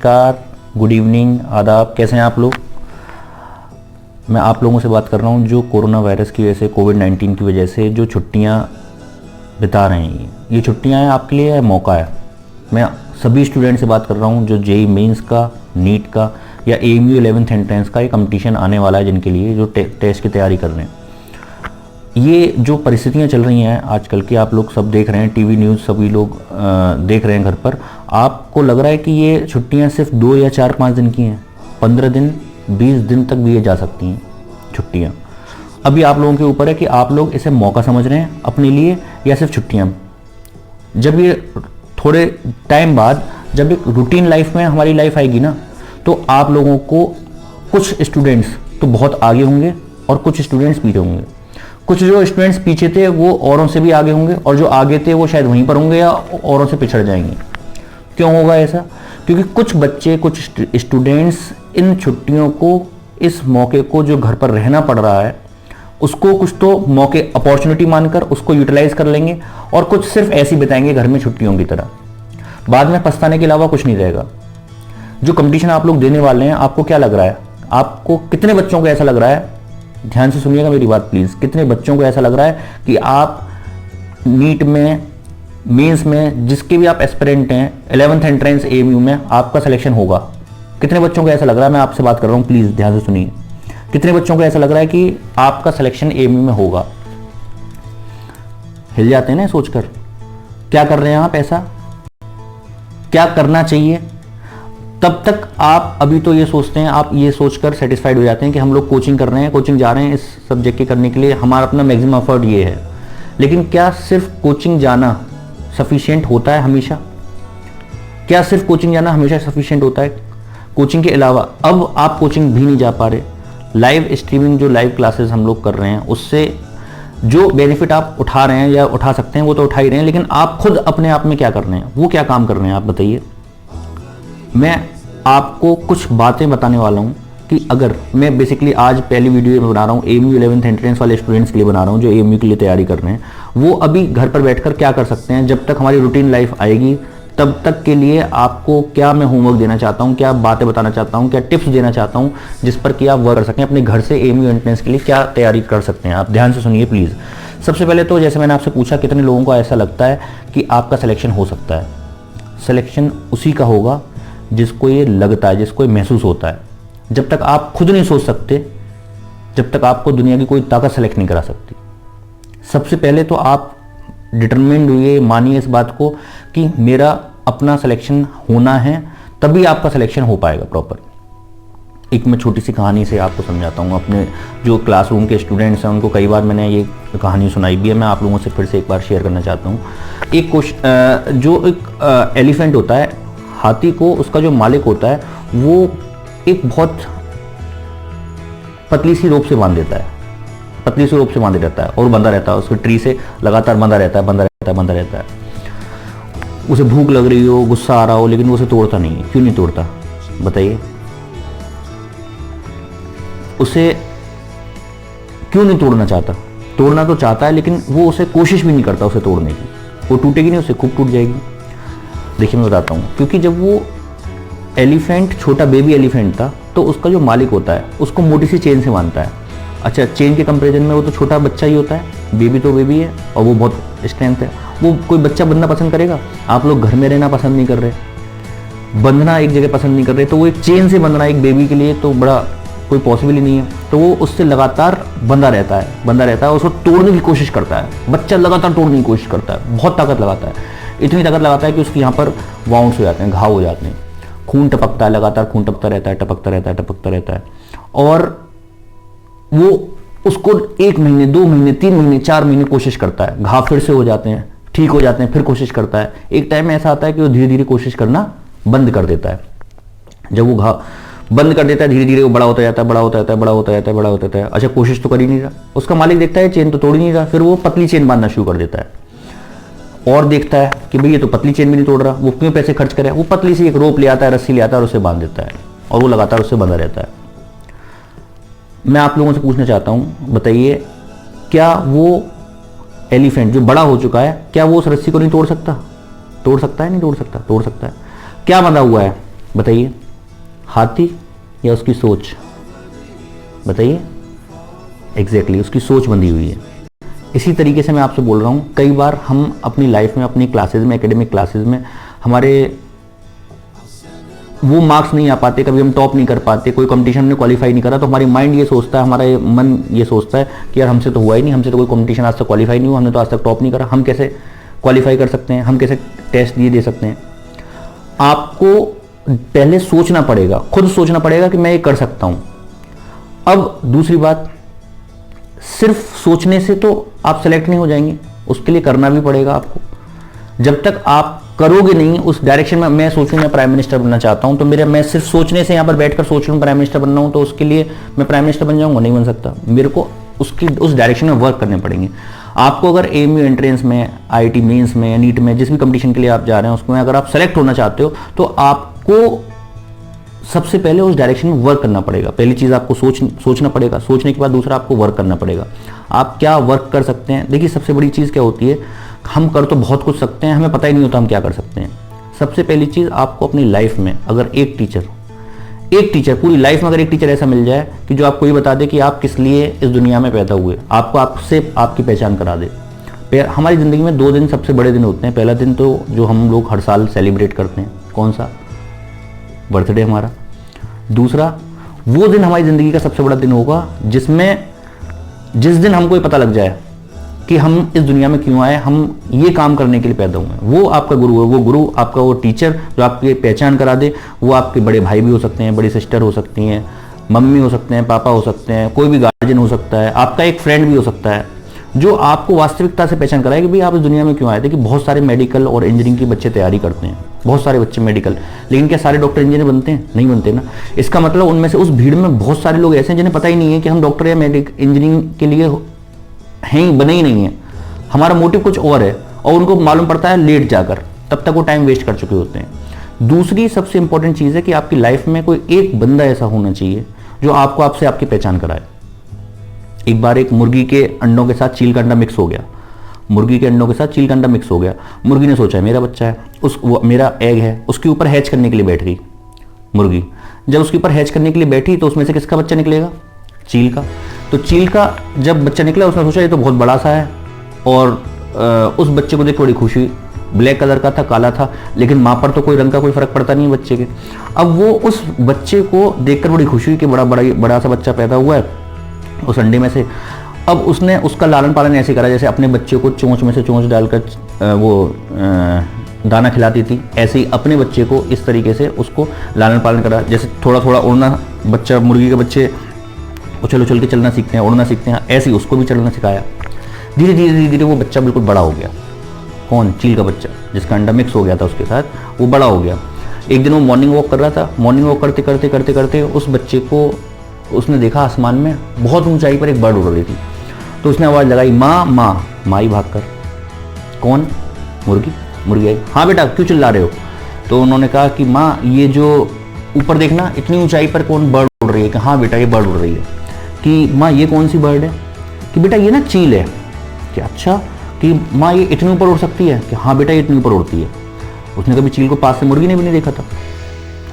नमस्कार, good evening, आदाब। कैसे हैं आप लोग? मैं आप लोगों से बात कर रहा हूं जो कोरोना वायरस की वजह से, कोविड-19 की वजह से जो छुट्टियां बिता रहे हैं। ये छुट्टियां हैं आपके लिए मौका है। मैं सभी स्टूडेंट से बात कर रहा हूं जो जेईई मेंस का, नीट का या एएमयू 11th एंट्रेंस का एक कंपटीशन आने वाला है, जिनके लिए जो टेस्ट की तैयारी कर रहे हैं। ये जो परिस्थितियां चल रही हैं आजकल की, आप लोग सब देख रहे हैं, टीवी न्यूज़ सभी लोग देख रहे हैं घर पर। आपको लग रहा है कि ये छुट्टियां सिर्फ 2 या 4-5 दिन की हैं? 15 दिन, 20 दिन तक भी ये जा सकती हैं छुट्टियां। अभी आप लोगों के ऊपर है कि आप लोग इसे मौका समझ रहे हैं अपने लिए या सिर्फ छुट्टियां। जब ये थोड़े टाइम बाद, जब एक रूटीन लाइफ में हमारी लाइफ आएगी ना, तो आप लोगों को कुछ स्टूडेंट्स तो बहुत आगे होंगे और कुछ स्टूडेंट्स पीछे होंगे। कुछ जो स्टूडेंट्स पीछे थे वो औरों से भी आगे होंगे, और जो आगे थे वो शायद वहीं पर होंगे या औरों से पिछड़ जाएंगे। क्यों होगा ऐसा? क्योंकि कुछ बच्चे, कुछ स्टूडेंट्स इन छुट्टियों को, इस मौके को जो घर पर रहना पड़ रहा है, उसको कुछ तो मौके, अपॉर्चुनिटी मानकर उसको यूटिलाइज कर लेंगे, और कुछ सिर्फ ऐसे ही बिताएंगे घर में छुट्टियों की तरह। बाद में पछताने के अलावा कुछ नहीं रहेगा। जो कंपटीशन आप लोग देने वाले हैं, आपको क्या लग रहा है? आपको कितने बच्चों को ऐसा लग रहा है? ध्यान से सुनिएगा मेरी बात प्लीज। कितने बच्चों को ऐसा लग रहा है कि आप नीट में, मेंस में, जिसके भी आप एस्पिरेंट हैं, 11th एंट्रेंस एएमयू में आपका सिलेक्शन होगा? कितने बच्चों को ऐसा लग रहा है? मैं आपसे बात कर रहा हूं, प्लीज ध्यान से सुनिए। कितने बच्चों को ऐसा लग रहा है कि आपका सिलेक्शन एएमयू में होगा? हिल जाते हैं ना सोचकर। क्या कर रहे हैं आप? ऐसा क्या करना चाहिए? तब तक आप अभी तो ये सोचते हैं, आप ये सोचकर सेटिस्फाइड हो जाते हैं कि हम लोग कोचिंग कर रहे हैं, कोचिंग जा रहे हैं इस सब्जेक्ट के करने के लिए, हमारा अपना मैक्सिमम एफर्ट ये है। लेकिन क्या सिर्फ कोचिंग जाना सफिशिएंट होता है हमेशा? क्या सिर्फ कोचिंग जाना हमेशा सफिशिएंट होता है? कोचिंग के अलावा अब आप कोचिंग भी नहीं जा पा रहे। लाइव स्ट्रीमिंग, जो लाइव क्लासेस हम लोग कर रहे हैं, उससे जो बेनिफिट आप उठा रहे हैं या उठा सकते हैं वो तो उठा ही रहे हैं, लेकिन आप खुद अपने आप में क्या कर रहे हैं? वो क्या काम कर रहे हैं आप बताइए। मैं आपको कुछ बातें बताने वाला हूं कि अगर मैं बेसिकली आज पहली वीडियो बना रहा हूं, एएमयू 11th एंट्रेंस वाले स्टूडेंट्स के लिए बना रहा हूं जो एएमयू के लिए तैयारी कर रहे हैं, वो अभी घर पर बैठकर क्या कर सकते हैं। जब तक हमारी रूटीन लाइफ आएगी तब तक के लिए आपको क्या मैं होमवर्क देना चाहता हूं, क्या बातें बताना चाहता हूं, क्या टिप्स देना चाहता हूं, जिस पर कि आप वर्क कर सकें अपने घर से। एएमयू एंट्रेंस के लिए क्या तैयारी कर सकते हैं आप? ध्यान से सुनिए प्लीज। सबसे पहले तो जैसे मैंने आपसे पूछा, कितने लोगों को ऐसा लगता है कि आपका सिलेक्शन हो सकता है? सिलेक्शन उसी का होगा जिसको ये लगता है, जिसको ये महसूस होता है। जब तक आप खुद नहीं सोच सकते, जब तक आपको दुनिया की कोई ताकत सेलेक्ट नहीं करा सकती। सबसे पहले तो आप डिटरमाइंड हुए, मानिए इस बात को कि मेरा अपना सिलेक्शन होना है, तभी आपका सिलेक्शन हो पाएगा प्रॉपर। एक मैं छोटी सी कहानी से आपको समझाता हूँ। अपने जो क्लासरूम के स्टूडेंट्स हैं उनको कई बार मैंने ये कहानी सुनाई भी है, मैं आप लोगों से फिर से एक बार शेयर करना चाहता हूँ। एक जो एक एलिफेंट होता है, हाथी को उसका जो मालिक होता है वो एक बहुत पतली सी रोप से बांध देता है, पतली सी रोप से बांधे रहता है और बंधा रहता है, उसके ट्री से लगातार बंधा रहता है, बंधा रहता है, बंधा रहता है। उसे भूख लग रही हो, गुस्सा आ रहा हो, लेकिन वो उसे तोड़ता नहीं है। क्यों नहीं तोड़ता बताइए? उसे क्यों नहीं तोड़ना चाहता? तोड़ना तो चाहता है, लेकिन वो उसे कोशिश भी नहीं करता उसे तोड़ने की। वो टूटेगी नहीं, उसे खूब टूट जाएगी। देखिए मैं बताता हूँ, क्योंकि जब वो एलिफेंट, छोटा बेबी एलिफेंट था, तो उसका जो मालिक होता है उसको मोटी सी चेन से बांधता है। अच्छा, चेन के कंपैरिजन में वो तो छोटा बच्चा ही होता है, बेबी तो बेबी है और वो बहुत स्ट्रेंथ है। वो कोई बच्चा बंधना पसंद करेगा? आप लोग घर में रहना पसंद नहीं कर रहे, बंधना एक जगह पसंद नहीं कर रहे, तो वो एक चेन से बंधना एक बेबी के लिए तो बड़ा कोई पॉसिबल ही नहीं है। तो वो उससे लगातार बंधा रहता है, बंधा रहता है, उसको तोड़ने की कोशिश करता है। बच्चा लगातार तोड़ने की कोशिश करता है, बहुत ताकत लगाता है, इतनी ताकत लगाता है कि उसके यहाँ पर वाउंड्स हो जाते हैं, घाव हो जाते हैं, खून टपकता है, लगातार खून टपकता रहता है, टपकता रहता है, टपकता रहता है। और वो उसको 1 महीने, 2 महीने, 3 महीने, 4 महीने कोशिश करता है, घाव फिर से हो जाते हैं, ठीक हो जाते हैं, फिर कोशिश करता है। एक टाइम ऐसा आता है कि वो धीरे धीरे कोशिश करना बंद कर देता है। जब वो घाव बंद कर देता है, धीरे धीरे वो बड़ा होता जाता है, बड़ा होता जाता है, बड़ा होता जाता है, बड़ा होता जाता है। अच्छा, कोशिश तो कर ही नहीं रहा, उसका मालिक देखता है चेन तो तोड़ ही नहीं रहा, फिर वो पतली चेन बांधना शुरू कर देता है। और देखता है कि भाई ये तो पतली चेन भी नहीं तोड़ रहा, वो क्यों पैसे खर्च करे? वो पतली सी एक रोप ले आता है, रस्सी ले आता है और उसे बांध देता है, और वो लगातार उससे बंधा रहता है। मैं आप लोगों से पूछना चाहता हूं, बताइए, क्या वो एलिफेंट जो बड़ा हो चुका है, क्या वो उस रस्सी को नहीं तोड़ सकता? तोड़ सकता है? नहीं तोड़ सकता? तोड़ सकता है। क्या बंधा हुआ है? बताइए, हाथी या उसकी सोच? बताइए। एग्जैक्टली, उसकी सोच बंधी हुई है। इसी तरीके से मैं आपसे बोल रहा हूँ, कई बार हम अपनी लाइफ में, अपनी क्लासेज में, एकेडमिक क्लासेज में हमारे वो मार्क्स नहीं आ पाते, कभी हम टॉप नहीं कर पाते, कोई कंपटीशन में क्वालिफाई नहीं करा, तो हमारी माइंड ये सोचता है, हमारा मन ये सोचता है कि यार हमसे तो हुआ ही नहीं, हमसे तो कोई कंपटीशन आज तक क्वालिफाई नहीं हुआ, हमने तो आज तक टॉप नहीं करा, हम कैसे क्वालिफाई कर सकते हैं, हम कैसे टेस्ट दिए दे सकते हैं। आपको पहले सोचना पड़ेगा, खुद सोचना पड़ेगा कि मैं ये कर सकता हूं। अब दूसरी बात, सिर्फ सोचने से तो आप सेलेक्ट नहीं हो जाएंगे, उसके लिए करना भी पड़ेगा आपको। जब तक आप करोगे नहीं उस डायरेक्शन में, मैं सोचूं मैं प्राइम मिनिस्टर बनना चाहता हूं, तो मैं सिर्फ सोचने से यहां पर बैठकर सोच लूं प्राइम मिनिस्टर बनना हूं, तो उसके लिए मैं प्राइम मिनिस्टर बन जाऊंगा? नहीं बन सकता। मेरे को उस डायरेक्शन में वर्क करने पड़ेंगे। आपको अगर एएमयू एंट्रेंस में, आईआईटी मेंस में, नीट में, जिस भी कंपटीशन के लिए आप जा रहे हैं उसमें अगर आप सेलेक्ट होना चाहते हो, तो आपको सबसे पहले उस डायरेक्शन में वर्क करना पड़ेगा। पहली चीज आपको सोचना पड़ेगा, सोचने के बाद दूसरा आपको वर्क करना पड़ेगा। आप क्या वर्क कर सकते हैं? देखिए, सबसे बड़ी चीज क्या होती है, हम कर तो बहुत कुछ सकते हैं, हमें पता ही नहीं होता हम क्या कर सकते हैं। सबसे पहली चीज, आपको अपनी लाइफ में अगर एक टीचर पूरी लाइफ में अगर एक टीचर ऐसा मिल जाए कि जो आपको ये बता दे कि आप किस लिए इस दुनिया में पैदा हुए, आपको आपसे आपकी पहचान करा दे। हमारी जिंदगी में 2 दिन सबसे बड़े दिन होते हैं। पहला दिन तो जो हम लोग हर साल सेलिब्रेट करते हैं, कौन सा? बर्थडे हमारा। दूसरा, वो दिन हमारी जिंदगी का सबसे बड़ा दिन होगा जिस दिन हमको ये पता लग जाए कि हम इस दुनिया में क्यों आए, हम ये काम करने के लिए पैदा हुए। वो आपका गुरु है, वो गुरु आपका वो टीचर जो आपकी पहचान करा दे। वो आपके बड़े भाई भी हो सकते हैं, बड़ी सिस्टर हो सकती हैं, मम्मी हो सकते हैं, पापा हो सकते हैं, कोई भी गार्जियन हो सकता है, आपका एक फ्रेंड भी हो सकता है, जो आपको वास्तविकता से पहचान कराए कि भाई आप इस दुनिया में क्यों आए थे। कि बहुत सारे मेडिकल और इंजीनियरिंग के बच्चे तैयारी करते हैं, बहुत सारे बच्चे मेडिकल, लेकिन क्या सारे डॉक्टर इंजीनियर बनते हैं? नहीं बनते ना। इसका मतलब उनमें से, उस भीड़ में बहुत सारे लोग ऐसे हैं जिन्हें पता ही नहीं है कि हम डॉक्टर या इंजीनियरिंग के लिए हैं ही, बने ही नहीं है, हमारा मोटिव कुछ और है, और उनको मालूम पड़ता है लेट जाकर, तब तक वो टाइम वेस्ट कर चुके होते हैं। दूसरी सबसे इंपॉर्टेंट चीज है कि आपकी लाइफ में कोई एक बंदा ऐसा होना चाहिए जो आपको आपसे आपकी पहचान कराए। एक बार एक मुर्गी के अंडों के साथ चील का अंडा मिक्स हो गया, मुर्गी के अंडों के साथ चील का अंडा मिक्स हो गया। मुर्गी ने सोचा मेरा बच्चा है, मेरा एग है, उसके ऊपर हैच करने के लिए बैठ गई मुर्गी। जब उसके ऊपर हैच करने के लिए बैठी तो उसमें से किसका बच्चा निकलेगा? चील का। तो चील का जब बच्चा निकला उसने सोचा ये तो बहुत बड़ा सा है, और उस बच्चे को देख के बड़ी खुशी। ब्लैक कलर का था, काला था, लेकिन माँ पर तो कोई रंग का कोई फर्क पड़ता नहीं है बच्चे के। अब वो उस बच्चे को देखकर बड़ी खुशी कि बड़ा सा बच्चा पैदा हुआ है उस अंडे में से। अब उसने उसका लालन पालन ऐसे करा जैसे अपने बच्चे को चोंच में से चोंच डालकर वो दाना खिलाती थी, ऐसे ही अपने बच्चे को इस तरीके से उसको लालन पालन करा। जैसे थोड़ा थोड़ा उड़ना, बच्चा मुर्गी के बच्चे उछल उछल के चलना सीखते हैं, उड़ना सीखते हैं, ऐसे ही उसको भी चलना सिखाया। धीरे धीरे धीरे धीरे वो बच्चा बिल्कुल बड़ा हो गया। कौन? चील का बच्चा, जिसका अंडा मिक्स हो गया था उसके साथ, वो बड़ा हो गया। एक दिन वो मॉर्निंग वॉक कर रहा था, मॉर्निंग वॉक करते करते करते करते उस बच्चे को उसने देखा आसमान में बहुत ऊंचाई पर एक बर्ड उड़ रही थी। तो उसने आवाज़ लगाई, माँ माँ। माँ ही भागकर, कौन? मुर्गी आई। हाँ बेटा, क्यों चिल्ला रहे हो? तो उन्होंने कहा कि माँ ये जो ऊपर देखना, इतनी ऊंचाई पर कौन बर्ड उड़ रही है? कि हाँ बेटा ये बर्ड उड़ रही है। कि माँ ये कौन सी बर्ड है? कि बेटा ये ना चील है। कि अच्छा। कि माँ ये इतने ऊपर उड़ सकती है? कि हाँ बेटा ये इतनी ऊपर उड़ती है। उसने कभी चील को पास से मुर्गी ने भी नहीं देखा था।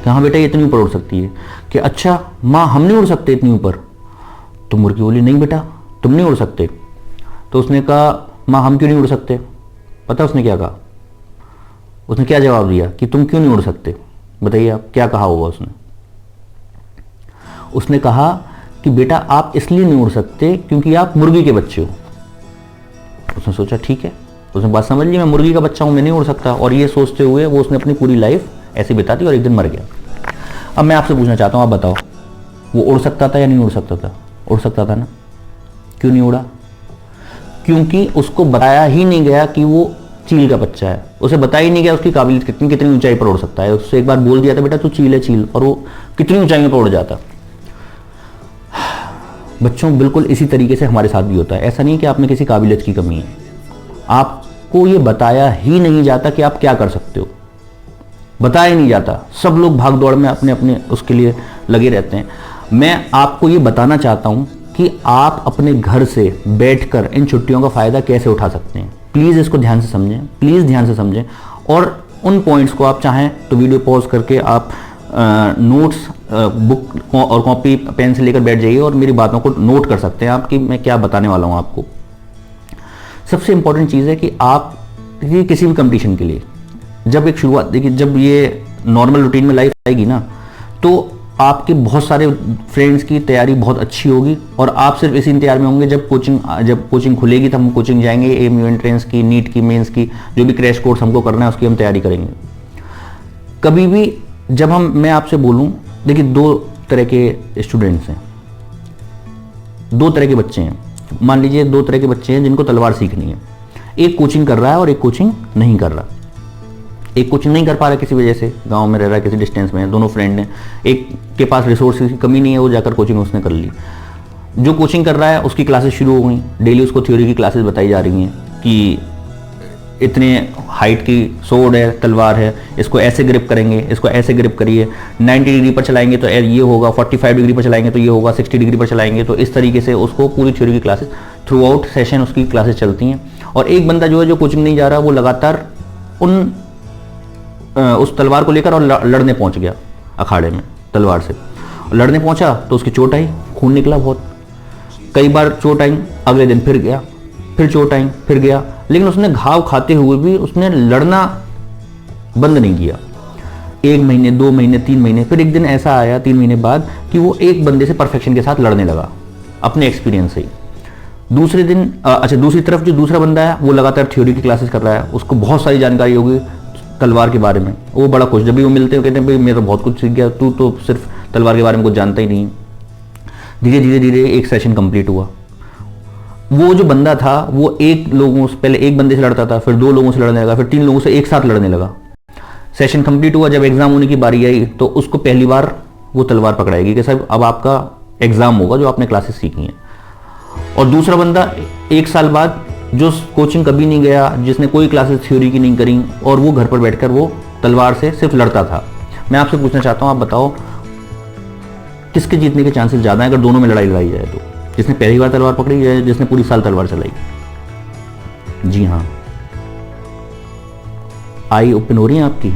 कि हाँ बेटा ये इतनी ऊपर उड़ सकती है। कि अच्छा माँ हम नहीं उड़ सकते इतनी ऊपर? तो मुर्गी बोली नहीं बेटा तुम नहीं उड़ सकते। तो उसने कहा माँ हम क्यों नहीं उड़ सकते? पता उसने क्या कहा? उसने क्या जवाब दिया कि तुम क्यों नहीं उड़ सकते? बताइए आप क्या कहा होगा उसने? उसने कहा कि बेटा आप इसलिए नहीं उड़ सकते क्योंकि आप मुर्गी के बच्चे हो। उसने सोचा ठीक है, उसने बात समझ ली, मैं मुर्गी का बच्चा हूं, मैं नहीं उड़ सकता। और ये सोचते हुए वो उसने अपनी पूरी लाइफ ऐसे बिता दी और एक दिन मर गया। अब मैं आपसे पूछना चाहता हूं, आप बताओ वो उड़ सकता था या नहीं उड़ सकता था? उड़ सकता था ना। क्यों नहीं उड़ा? क्योंकि उसको बताया ही नहीं गया कि वो चील का बच्चा है। उसे बताया ही नहीं गया उसकी काबिलियत कितनी ऊंचाई पर उड़ सकता है। उससे एक बार बोल दिया था बेटा तू चील है चील, और वो कितनी ऊंचाई पर उड़ जाता। बच्चों बिल्कुल इसी तरीके से हमारे साथ भी होता है। ऐसा नहीं कि आप में किसी काबिलियत की कमी है, आपको ये बताया ही नहीं जाता कि आप क्या कर सकते हो, बताया नहीं जाता। सब लोग भाग दौड़ में अपने अपने उसके लिए लगे रहते हैं। मैं आपको ये बताना चाहता हूं कि आप अपने घर से बैठकर इन छुट्टियों का फायदा कैसे उठा सकते हैं। प्लीज इसको ध्यान से समझें, प्लीज ध्यान से समझें। और उन पॉइंट्स को आप चाहें तो वीडियो पॉज करके आप नोट्स बुक और कॉपी पेन से लेकर बैठ जाइए और मेरी बातों को नोट कर सकते हैं आप कि मैं क्या बताने वाला हूँ आपको। सबसे इंपॉर्टेंट चीज़ है कि आप किसी भी कंपटीशन के लिए जब एक शुरुआत, देखिए जब ये नॉर्मल रूटीन में लाइफ आएगी ना, तो आपके बहुत सारे फ्रेंड्स की तैयारी बहुत अच्छी होगी और आप सिर्फ इसी इंतजार में होंगे जब कोचिंग खुलेगी तब हम कोचिंग जाएंगे, एएमयू एंट्रेंस की, नीट की, मेंस की, जो भी क्रैश कोर्स हमको करना है उसकी हम तैयारी करेंगे। कभी भी जब मैं आपसे बोलूं, देखिए 2 तरह के स्टूडेंट्स हैं, 2 तरह के बच्चे हैं। मान लीजिए 2 तरह के बच्चे हैं जिनको तलवार सीखनी है। एक कोचिंग कर रहा है और एक कोचिंग नहीं कर रहा। एक कोचिंग नहीं कर पा रहा किसी वजह से, गांव में रह रहा है, किसी डिस्टेंस में है, दोनों फ्रेंड हैं। एक के पास रिसोर्स की कमी नहीं है, वो जाकर कोचिंग उसने कर ली। जो कोचिंग कर रहा है उसकी क्लासेस शुरू हो गई, डेली उसको थ्योरी की क्लासेस बताई जा रही हैं कि इतने हाइट की सोर्ड है, तलवार है, इसको ऐसे ग्रिप करेंगे, इसको ऐसे ग्रिप करिए, 90 डिग्री पर चलाएंगे तो ये होगा, 45 डिग्री पर चलाएंगे तो ये होगा, 60 डिग्री पर चलाएंगे तो इस तरीके से उसको पूरी थ्योरी की क्लासेस थ्रू आउट सेशन उसकी क्लासेस चलती हैं। और एक बंदा जो है, जो कोचिंग नहीं जा रहा, वो लगातार उस तलवार को लेकर और लड़ने पहुंच गया अखाड़े में तलवार से। लड़ने पहुंचा तो उसकी चोट आई, खून निकला बहुत, कई बार चोट आई, अगले दिन फिर गया, फिर चोट आई, फिर गया, लेकिन उसने घाव खाते हुए भी उसने लड़ना बंद नहीं किया। 1 महीने, 2 महीने, 3 महीने, फिर एक दिन ऐसा आया 3 महीने बाद कि वो एक बंदे से परफेक्शन के साथ लड़ने लगा अपने एक्सपीरियंस से ही। दूसरे दिन दूसरी तरफ जो दूसरा बंदा है वो लगातार थ्योरी की क्लासेस कर रहा है, उसको बहुत सारी जानकारी होगी तलवार के बारे में, वो बड़ा खुश, जब भी वो मिलते हैं कहते हैं भाई मैं तो बहुत कुछ सीख गया, तू तो सिर्फ तलवार के बारे में कुछ जानता ही नहीं। धीरे धीरे धीरे एक सेशन कंप्लीट हुआ। वो जो बंदा था वो पहले एक बंदे से लड़ता था, फिर 2 लोगों से लड़ने लगा, फिर 3 लोगों से एक साथ लड़ने लगा। सेशन कंप्लीट हुआ, जब एग्जाम होने की बारी आई तो उसको पहली बार वो तलवार पकड़ाएगी कि साहब अब आपका एग्जाम होगा जो आपने क्लासेस सीखी हैं। और दूसरा बंदा 1 साल बाद जो कोचिंग कभी नहीं गया, जिसने कोई क्लासेस थ्योरी की नहीं करी और वो घर पर बैठकर वो तलवार से सिर्फ लड़ता था। मैं आपसे पूछना चाहता हूं, आप बताओ किसके जीतने के चांसेस ज्यादा हैं अगर दोनों में लड़ाई लड़ाई जाए तो? जिसने पहली बार तलवार पकड़ी या जिसने पूरी साल तलवार चलाई? जी हाँ, आई ओपन हो रही है आपकी।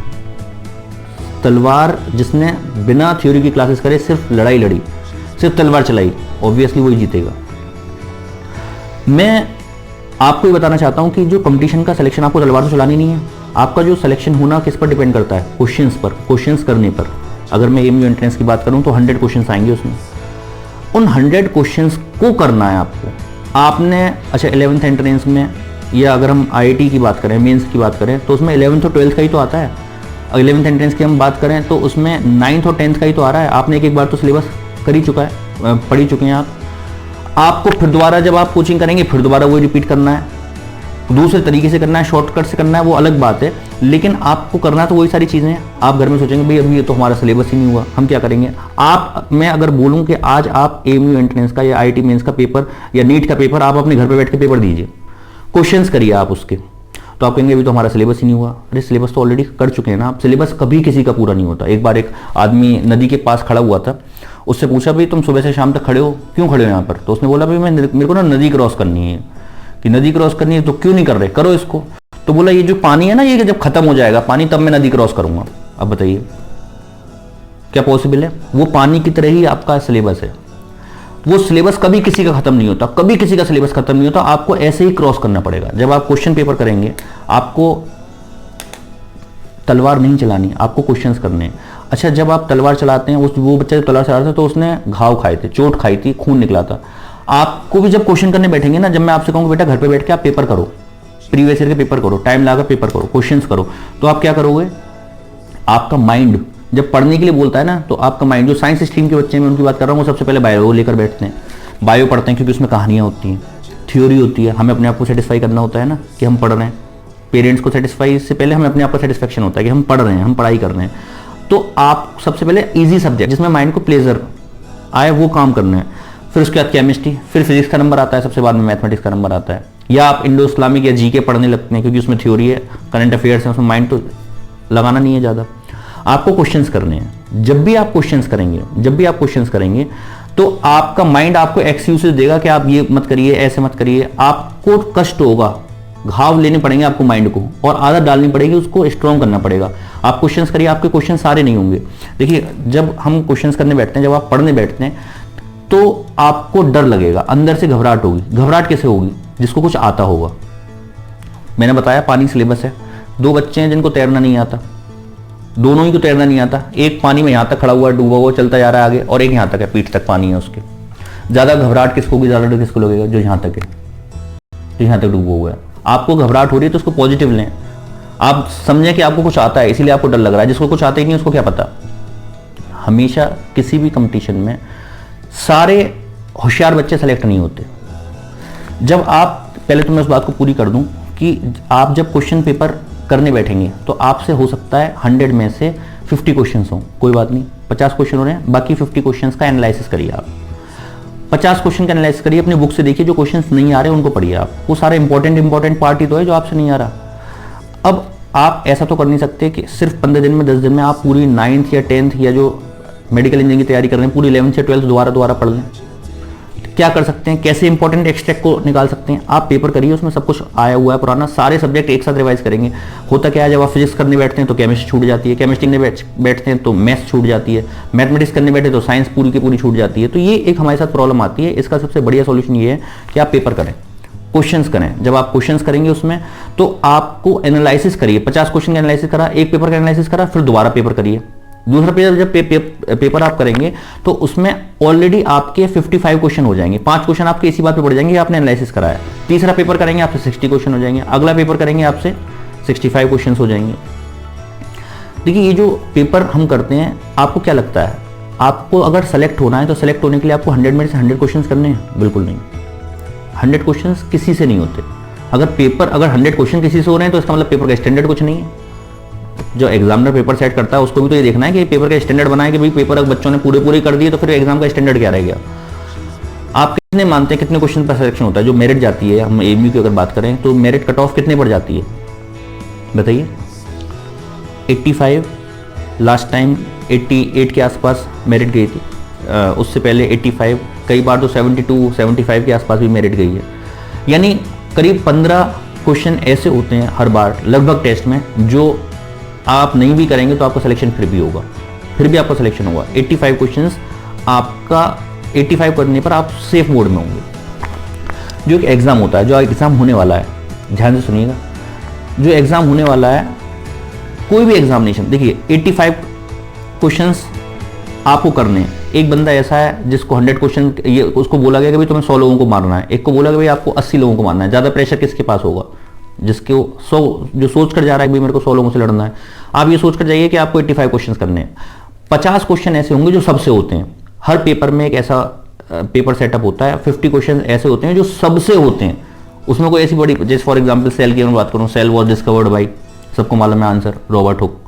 तलवार जिसने बिना थ्योरी की क्लासेस करे सिर्फ लड़ाई लड़ी, सिर्फ तलवार चलाई, ऑब्वियसली वही जीतेगा। मैं आपको ये बताना चाहता हूं कि जो कंपटीशन का सिलेक्शन, आपको तलवार तो चलानी नहीं है, आपका जो सिलेक्शन होना किस पर डिपेंड करता है? क्वेश्चंस पर, क्वेश्चंस करने पर। अगर मैं एएमयू एंट्रेंस की बात करूं तो 100 क्वेश्चंस आएंगे उसमें, उन 100 क्वेश्चंस को करना है आपको। आपने 11th एंट्रेंस में, या अगर हम आईआईटी की बात करें, मेंस की बात करें, तो उसमें 11th और 12th का ही तो आता है। 11th एंट्रेंस की हम बात करें तो उसमें 9th और 10th का ही तो आ रहा है। आपने एक बार तो सिलेबस कर ही चुका है, पढ़ ही चुके हैं आपको फिर दोबारा जब आप कोचिंग करेंगे फिर दोबारा वही रिपीट करना है, दूसरे तरीके से करना है, शॉर्टकट से करना है, वो अलग बात है, लेकिन आपको करना तो वही सारी चीज़ें हैं। आप घर में सोचेंगे भाई अभी ये तो हमारा सिलेबस ही नहीं हुआ, हम क्या करेंगे? मैं अगर बोलूं कि आज आप एएमयू एंट्रेंस का या आईआईटी मेंस का पेपर या नीट का पेपर आप अपने घर पर बैठ के पेपर दीजिए, क्वेश्चंस करिए आप उसके, तो आप कहेंगे अभी तो हमारा सिलेबस ही नहीं हुआ। अरे सिलेबस तो ऑलरेडी कर चुके हैं ना आप। सिलेबस कभी किसी का पूरा नहीं होता। एक बार एक आदमी नदी के पास खड़ा हुआ था, उससे पूछा भाई तुम सुबह से शाम तक खड़े हो, क्यों खड़े हो यहाँ पर? तो उसने बोला भाई मेरे को ना नदी क्रॉस करनी है। कि नदी क्रॉस करनी है तो क्यों नहीं कर रहे, करो इसको। तो बोला ये जो पानी है ना, ये जब खत्म हो जाएगा पानी तब मैं नदी क्रॉस करूंगा। अब बताइए क्या पॉसिबल है? वो पानी की तरह ही आपका सिलेबस है। वो सिलेबस कभी किसी का खत्म नहीं होता, कभी किसी का सिलेबस खत्म नहीं होता। आपको ऐसे ही क्रॉस करना पड़ेगा। जब आप क्वेश्चन पेपर करेंगे आपको तलवार नहीं चलानी, आपको क्वेश्चंस करने हैं। अच्छा, जब आप तलवार चलाते हैं, वो बच्चा जब तलवार चला रहा था तो उसने घाव खाए थे, चोट खाई थी, खून निकला था। आपको भी जब क्वेश्चन करने बैठेंगे ना, जब मैं आपसे कहूंगा बेटा घर पे बैठ के आप पेपर करो, प्रीवियस ईयर के पेपर करो, टाइम लगाकर पेपर करो, क्वेश्चंस करो, तो आप क्या करोगे? आपका माइंड जब पढ़ने के लिए बोलता है ना, तो आपका माइंड, जो साइंस स्ट्रीम के बच्चे मैं उनकी बात कर रहा हूँ, वो सबसे पहले बायो लेकर बैठते हैं, बायो पढ़ते हैं, क्योंकि उसमें कहानियां होती हैं, थ्योरी होती है। हमें अपने आप को सेटिस्फाई करना होता है ना कि हम पढ़ रहे हैं। पेरेंट्स को सेटिस्फाई से पहले हमें अपने आप का सेटिस्फेक्शन होता है कि हम पढ़ रहे हैं, हम पढ़ाई कर रहे हैं। तो आप सबसे पहले इजी सब्जेक्ट जिसमें माइंड को प्लेजर आए वो काम करना है। फिर उसके बाद केमिस्ट्री, फिर फिजिक्स का नंबर आता है, सबसे बाद में मैथमेटिक्स का नंबर आता है। या आप इंडो इस्लामिक या जीके पढ़ने लगते हैं, क्योंकि उसमें थ्योरी है, करंट अफेयर्स है, उसमें माइंड तो लगाना नहीं है ज़्यादा। आपको क्वेश्चंस करने हैं। जब भी आप क्वेश्चंस करेंगे तो आपका माइंड आपको एक्सक्यूजेस देगा कि आप ये मत करिए, ऐसे मत करिए। आपको कष्ट होगा, घाव लेने पड़ेंगे आपको माइंड को, और आदत डालनी पड़ेगी, उसको स्ट्रॉन्ग करना पड़ेगा। आप क्वेश्चंस करिए, आपके क्वेश्चन सारे नहीं होंगे। देखिए जब हम क्वेश्चंस करने बैठते हैं, जब आप पढ़ने बैठते हैं, तो आपको डर लगेगा, अंदर से घबराहट होगी। घबराहट कैसे होगी? जिसको कुछ आता होगा। मैंने बताया पानी सिलेबस है, 2 बच्चे हैं जिनको तैरना नहीं आता, दोनों ही को तैरना नहीं आता। एक पानी में यहां तक खड़ा हुआ डूबा हुआ चलता जा रहा है आगे, और एक यहां तक है, पीठ तक पानी है उसके। ज्यादा घबराहट किसको होगी, ज्यादा डर किसको लगेगा? जो यहां तक है, जो यहां तक डूबा हुआ है। आपको घबराहट हो रही है तो उसको पॉजिटिव लें। आप समझें कि आपको कुछ आता है इसीलिए आपको डर लग रहा है, जिसको कुछ आता ही नहीं उसको क्या पता। हमेशा किसी भी कंपटीशन में सारे होशियार बच्चे सेलेक्ट नहीं होते। जब आप, पहले तो मैं उस बात को पूरी कर दूं कि आप जब क्वेश्चन पेपर करने बैठेंगे तो आपसे हो सकता है 100 में से 50 क्वेश्चंस हों, कोई बात नहीं, 50 क्वेश्चन हो रहे हैं, बाकी 50 क्वेश्चंस का एनालिसिस करिए। आप 50 क्वेश्चन का एनालिसिस करिए, अपनी बुक से देखिए, जो क्वेश्चंस नहीं आ रहे उनको पढ़िए। आप वो सारा इंपॉर्टेंट पार्ट ही तो है जो आपसे नहीं आ रहा। अब आप ऐसा तो कर नहीं सकते कि सिर्फ 15 दिन में 10 दिन में आप पूरी 9th या 10th या जो मेडिकल इंजीनियरिंग की तैयारी कर रहे हैं पूरी 11th या 12th दोबारा पढ़ लें। क्या कर सकते हैं, कैसे इंपॉर्टेंट एक्सट्रैक्ट को निकाल सकते हैं? आप पेपर करिए, उसमें सब कुछ आया हुआ है पुराना, सारे सब्जेक्ट एक साथ रिवाइज करेंगे। होता क्या है, जब आप फिजिक्स करने बैठते हैं तो केमिस्ट्री छूट जाती है, केमिस्ट्री करने बैठते हैं तो मैथ्स छूट जाती है, मैथमेटिक्स करने बैठे तो साइंस पूरी की पूरी छूट जाती है। तो ये एक हमारे साथ प्रॉब्लम आती है। इसका सबसे बढ़िया सोल्यूशन ये है कि आप पेपर करें, क्वेश्चंस करें। जब आप क्वेश्चंस करेंगे उसमें तो आपको एनालिसिस करिए। 50 क्वेश्चन का एनालिसिस करा, एक पेपर का एनालिसिस करा, फिर दोबारा पेपर करिए। दूसरा पेपर जब पेपर आप करेंगे तो उसमें ऑलरेडी आपके 55 क्वेश्चन हो जाएंगे। 5 क्वेश्चन आपके इसी बात पे पड़ जाएंगे, आपने एनालिसिस कराया। तीसरा पेपर करेंगे आपसे 60 क्वेश्चन हो जाएंगे, अगला पेपर करेंगे आपसे 65 क्वेश्चन हो जाएंगे। देखिए ये जो पेपर हम करते हैं, आपको क्या लगता है, आपको अगर सेलेक्ट होना है तो सेलेक्ट होने के लिए आपको 100 में से 100 क्वेश्चन करने हैं? बिल्कुल नहीं। 100 क्वेश्चन किसी से नहीं होते। अगर 100 क्वेश्चन किसी से हो रहे हैं तो इसका मतलब पेपर का स्टैंडर्ड कुछ नहीं है। जो एग्जामिनर पेपर सेट करता है उसको भी तो ये देखना है कि पेपर का स्टैंडर्ड बनाए कि भाई पेपर अगर बच्चों ने पूरे कर दिए तो फिर एग्जाम का स्टैंडर्ड क्या रह गया। आप कितने मानते हैं कितने क्वेश्चन पर सिलेक्शन होता है? जो मेरिट जाती है, हम एमयू की अगर बात करें तो मेरिट कट ऑफ कितने पर जाती है बताइए? 85, लास्ट टाइम 88 के आसपास मेरिट गई थी, उससे पहले 85, कई बार तो 72, 75 के आसपास भी मेरिट गई है। यानी करीब 15 क्वेश्चन ऐसे होते हैं हर बार लगभग टेस्ट में, जो आप नहीं भी करेंगे तो आपका सिलेक्शन फिर भी होगा, फिर भी आपका सिलेक्शन होगा। 85 क्वेश्चंस आपका, 85 करने पर आप सेफ मोड में होंगे। जो एक एग्जाम होता है, जो एग्जाम होने वाला है, ध्यान से सुनिएगा, जो एग्जाम होने वाला है, कोई भी एग्जामिनेशन, देखिए 85 क्वेश्चंस आपको करने हैं। एक बंदा ऐसा है जिसको 100 क्वेश्चन, ये उसको बोला गया कि भाई तुम्हें 100 लोगों को मारना है, एक को बोला कि भाई आपको 80 लोगों को मारना है। ज्यादा प्रेशर किसके पास होगा? जिसके 100, जो सोच कर जा रहा है कि भाई मेरे को 100 लोगों से लड़ना है। आप ये सोच कर जाइए कि आपको 85 क्वेश्चन करने हैं। 50 क्वेश्चन ऐसे होंगे जो सबसे होते हैं। हर पेपर में एक ऐसा पेपर सेटअप होता है, 50 क्वेश्चन ऐसे होते हैं जो सबसे होते हैं। उसमें कोई ऐसी बड़ी, जैसे फॉर एग्जाम्पल सेल की मैं बात करूं, सेल वॉज डिस्कवर्ड बाई, सबको मालूम है आंसर, रॉबर्ट हुक।